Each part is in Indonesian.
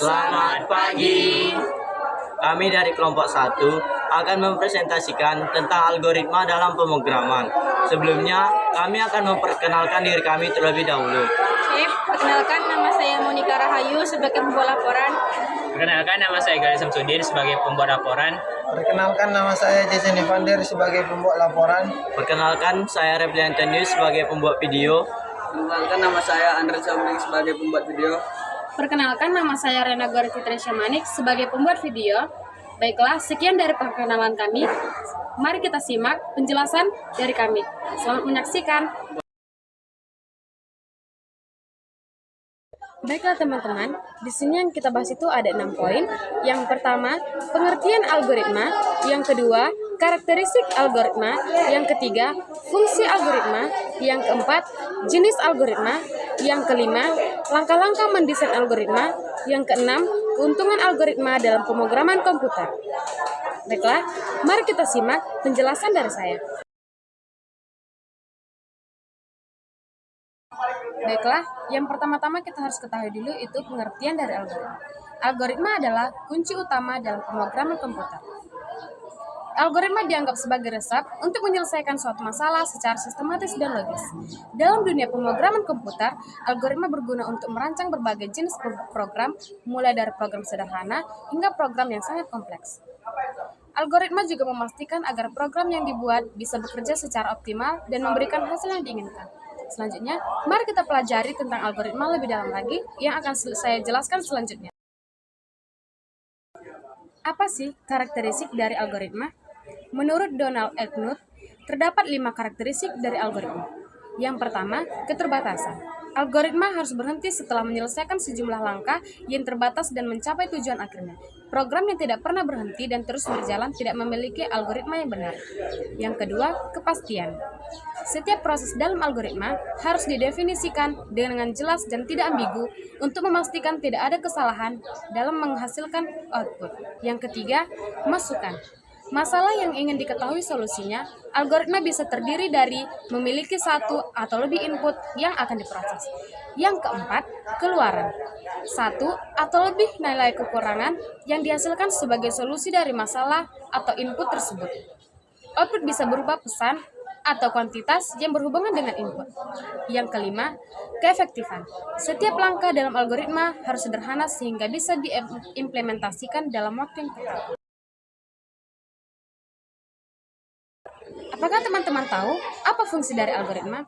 Selamat pagi. Kami dari kelompok 1 akan mempresentasikan tentang algoritma dalam pemrograman. Sebelumnya, kami akan memperkenalkan diri kami terlebih dahulu. Perkenalkan, nama saya Monika Rahayu sebagai pembuat laporan. Perkenalkan, nama saya Gali Samsudin sebagai pembuat laporan. Perkenalkan, nama saya Jason Evander sebagai pembuat laporan. Perkenalkan, saya Replian Tenius sebagai pembuat video. Perkenalkan, nama saya Andre Samling sebagai pembuat video. Perkenalkan, nama saya Rena Gorfitri Syamanik sebagai pembuat video. Baiklah, sekian dari perkenalan kami. Mari kita simak penjelasan dari kami. Selamat menyaksikan. Baiklah teman-teman, di sini yang kita bahas itu ada 6 poin. Yang pertama, pengertian algoritma. Yang kedua, karakteristik algoritma. Yang ketiga, fungsi algoritma. Yang keempat, jenis algoritma. Yang kelima, langkah-langkah mendesain algoritma. Yang keenam, keuntungan algoritma dalam pemrograman komputer. Baiklah, mari kita simak penjelasan dari saya. Baiklah, yang pertama-tama kita harus ketahui dulu itu pengertian dari algoritma. Algoritma adalah kunci utama dalam pemrograman komputer. Algoritma dianggap sebagai resep untuk menyelesaikan suatu masalah secara sistematis dan logis. Dalam dunia pemrograman komputer, algoritma berguna untuk merancang berbagai jenis program, mulai dari program sederhana hingga program yang sangat kompleks. Algoritma juga memastikan agar program yang dibuat bisa bekerja secara optimal dan memberikan hasil yang diinginkan. Selanjutnya, mari kita pelajari tentang algoritma lebih dalam lagi yang akan saya jelaskan selanjutnya. Apa sih karakteristik dari algoritma? Menurut Donald Knuth, terdapat 5 karakteristik dari algoritma. Yang pertama, keterbatasan. Algoritma harus berhenti setelah menyelesaikan sejumlah langkah yang terbatas dan mencapai tujuan akhirnya. Program yang tidak pernah berhenti dan terus berjalan tidak memiliki algoritma yang benar. Yang kedua, kepastian. Setiap proses dalam algoritma harus didefinisikan dengan jelas dan tidak ambigu untuk memastikan tidak ada kesalahan dalam menghasilkan output. Yang ketiga, masukan. Masalah yang ingin diketahui solusinya, algoritma bisa terdiri dari memiliki satu atau lebih input yang akan diproses. Yang keempat, keluaran. Satu atau lebih nilai kekurangan yang dihasilkan sebagai solusi dari masalah atau input tersebut. Output bisa berupa pesan atau kuantitas yang berhubungan dengan input. Yang kelima, keefektifan. Setiap langkah dalam algoritma harus sederhana sehingga bisa diimplementasikan dalam waktu yang tepat. Apakah teman-teman tahu apa fungsi dari algoritma?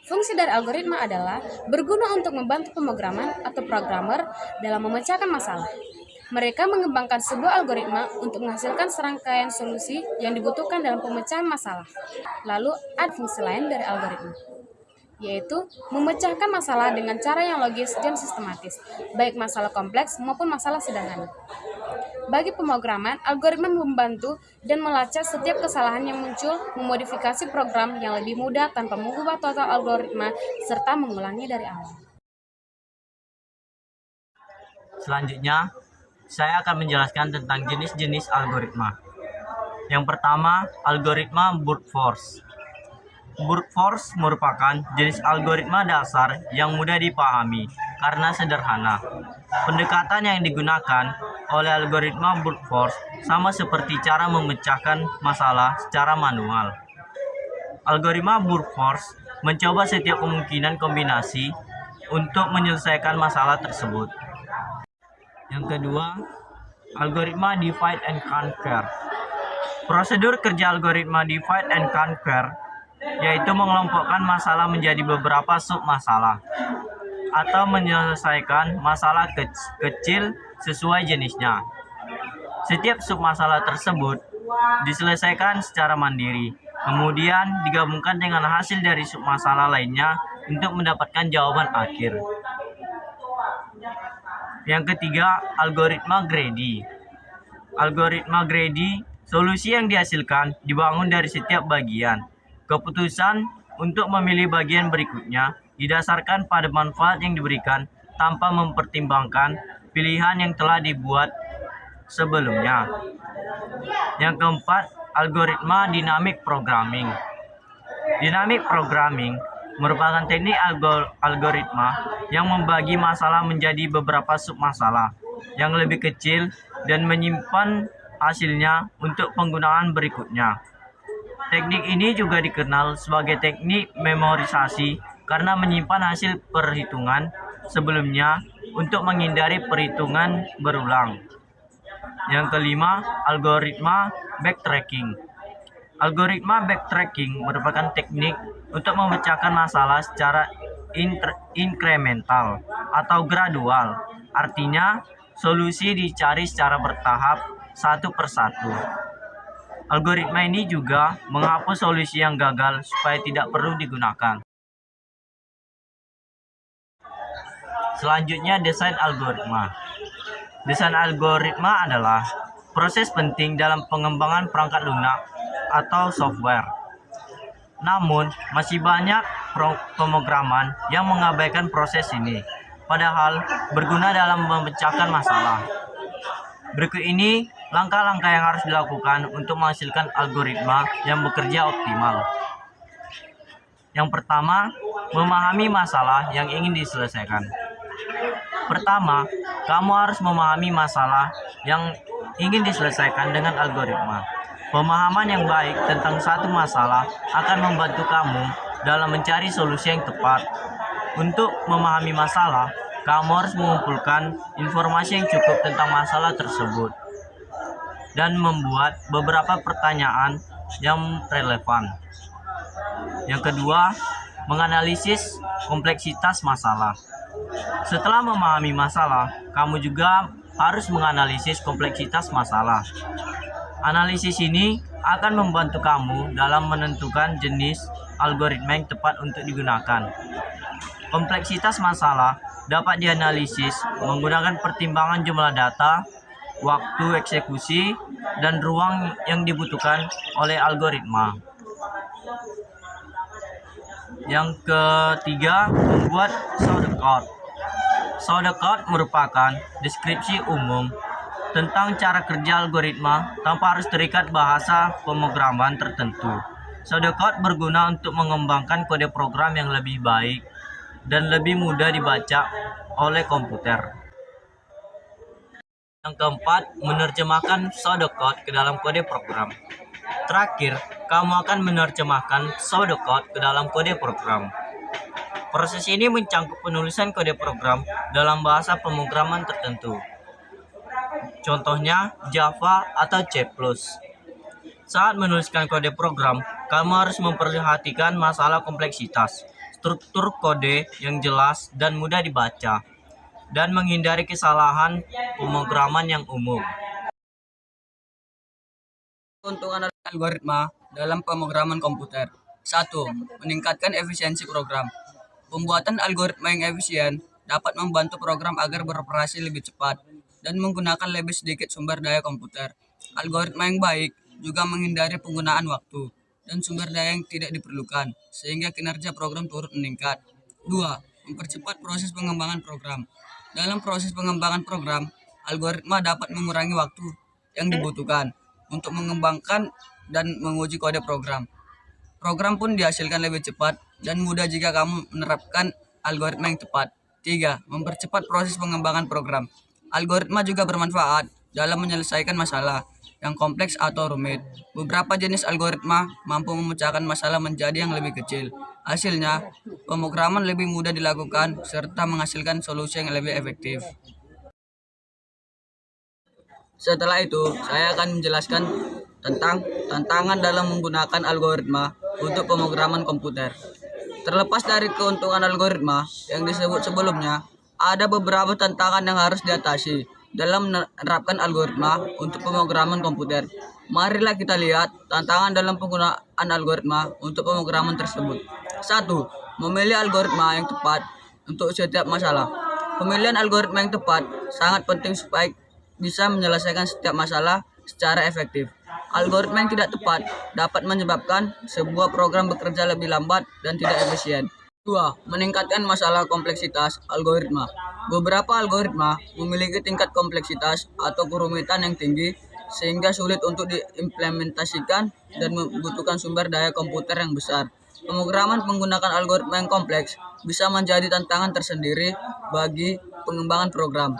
Fungsi dari algoritma adalah berguna untuk membantu pemrograman atau programmer dalam memecahkan masalah. Mereka mengembangkan sebuah algoritma untuk menghasilkan serangkaian solusi yang dibutuhkan dalam pemecahan masalah. Lalu ada fungsi lain dari algoritma, yaitu memecahkan masalah dengan cara yang logis dan sistematis, baik masalah kompleks maupun masalah sederhana. Bagi pemrograman, algoritma membantu dan melacak setiap kesalahan yang muncul, memodifikasi program yang lebih mudah tanpa mengubah total algoritma, serta mengulangi dari awal. Selanjutnya, saya akan menjelaskan tentang jenis-jenis algoritma. Yang pertama, algoritma brute force. Brute force merupakan jenis algoritma dasar yang mudah dipahami karena sederhana. Pendekatan yang digunakan oleh algoritma brute force sama seperti cara memecahkan masalah secara manual. Algoritma brute force mencoba setiap kemungkinan kombinasi untuk menyelesaikan masalah tersebut. Yang kedua, algoritma divide and conquer. Prosedur kerja algoritma divide and conquer yaitu mengelompokkan masalah menjadi beberapa sub-masalah atau menyelesaikan masalah kecil sesuai jenisnya. Setiap sub-masalah tersebut diselesaikan secara mandiri, kemudian digabungkan dengan hasil dari sub-masalah lainnya untuk mendapatkan jawaban akhir. Yang ketiga, algoritma greedy. Algoritma greedy, solusi yang dihasilkan dibangun dari setiap bagian. Keputusan untuk memilih bagian berikutnya didasarkan pada manfaat yang diberikan tanpa mempertimbangkan pilihan yang telah dibuat sebelumnya. Yang keempat, algoritma dynamic programming. Dynamic programming merupakan teknik algoritma yang membagi masalah menjadi beberapa submasalah yang lebih kecil dan menyimpan hasilnya untuk penggunaan berikutnya. Teknik ini juga dikenal sebagai teknik memorisasi karena menyimpan hasil perhitungan sebelumnya untuk menghindari perhitungan berulang. Yang kelima, algoritma backtracking. Algoritma backtracking merupakan teknik untuk memecahkan masalah secara inkremental atau gradual. Artinya, solusi dicari secara bertahap satu persatu. Algoritma ini juga menghapus solusi yang gagal supaya tidak perlu digunakan. Selanjutnya, desain algoritma. Desain algoritma adalah proses penting dalam pengembangan perangkat lunak atau software. Namun, masih banyak pemrograman yang mengabaikan proses ini, padahal berguna dalam memecahkan masalah. Berikut ini langkah-langkah yang harus dilakukan untuk menghasilkan algoritma yang bekerja optimal. Yang pertama, memahami masalah yang ingin diselesaikan. Pertama, kamu harus memahami masalah yang ingin diselesaikan dengan algoritma. Pemahaman yang baik tentang satu masalah akan membantu kamu dalam mencari solusi yang tepat. Untuk memahami masalah, kamu harus mengumpulkan informasi yang cukup tentang masalah tersebut dan membuat beberapa pertanyaan yang relevan. Yang kedua, menganalisis kompleksitas masalah. Setelah memahami masalah, kamu juga harus menganalisis kompleksitas masalah. Analisis ini akan membantu kamu dalam menentukan jenis algoritma yang tepat untuk digunakan. Kompleksitas masalah dapat dianalisis menggunakan pertimbangan jumlah data, waktu eksekusi, dan ruang yang dibutuhkan oleh algoritma. Yang ketiga, membuat pseudocode. Pseudocode merupakan deskripsi umum tentang cara kerja algoritma tanpa harus terikat bahasa pemrograman tertentu. Pseudocode berguna untuk mengembangkan kode program yang lebih baik dan lebih mudah dibaca oleh komputer. Yang keempat, menerjemahkan pseudocode ke dalam kode program. Terakhir, kamu akan menerjemahkan pseudocode ke dalam kode program. Proses ini mencangkup penulisan kode program dalam bahasa pemrograman tertentu. Contohnya Java atau C++. Saat menuliskan kode program, kamu harus memperhatikan masalah kompleksitas, struktur kode yang jelas dan mudah dibaca, dan menghindari kesalahan pemrograman yang umum. Keuntungan algoritma dalam pemrograman komputer. 1. Meningkatkan efisiensi program. Pembuatan algoritma yang efisien dapat membantu program agar beroperasi lebih cepat dan menggunakan lebih sedikit sumber daya komputer. Algoritma yang baik juga menghindari penggunaan waktu dan sumber daya yang tidak diperlukan, sehingga kinerja program turut meningkat. 2. Mempercepat proses pengembangan program. Dalam proses pengembangan program, algoritma dapat mengurangi waktu yang dibutuhkan untuk mengembangkan dan menguji kode program. Program pun dihasilkan lebih cepat dan mudah jika kamu menerapkan algoritma yang tepat. 3. Mempercepat proses pengembangan program. Algoritma juga bermanfaat dalam menyelesaikan masalah yang kompleks atau rumit. Beberapa jenis algoritma mampu memecahkan masalah menjadi yang lebih kecil. Hasilnya, pemrograman lebih mudah dilakukan serta menghasilkan solusi yang lebih efektif. Setelah itu, saya akan menjelaskan tentang tantangan dalam menggunakan algoritma untuk pemrograman komputer. Terlepas dari keuntungan algoritma yang disebut sebelumnya, ada beberapa tantangan yang harus diatasi dalam menerapkan algoritma untuk pemrograman komputer. Marilah kita lihat tantangan dalam penggunaan algoritma untuk pemrograman tersebut. 1. Memilih algoritma yang tepat untuk setiap masalah. Pemilihan algoritma yang tepat sangat penting supaya bisa menyelesaikan setiap masalah secara efektif. Algoritma yang tidak tepat dapat menyebabkan sebuah program bekerja lebih lambat dan tidak efisien. 2. Meningkatkan masalah kompleksitas algoritma. Beberapa algoritma memiliki tingkat kompleksitas atau kerumitan yang tinggi sehingga sulit untuk diimplementasikan dan membutuhkan sumber daya komputer yang besar. Pemrograman menggunakan algoritma yang kompleks bisa menjadi tantangan tersendiri bagi pengembangan program.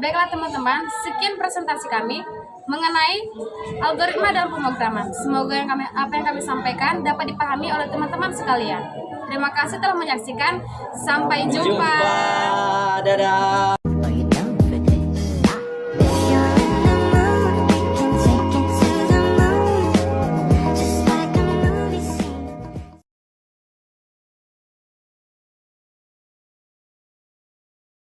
Baiklah teman-teman, sekian presentasi kami mengenai algoritma dalam pemrograman. Semoga apa yang kami sampaikan dapat dipahami oleh teman-teman sekalian. Terima kasih telah menyaksikan. Sampai jumpa. Dadah.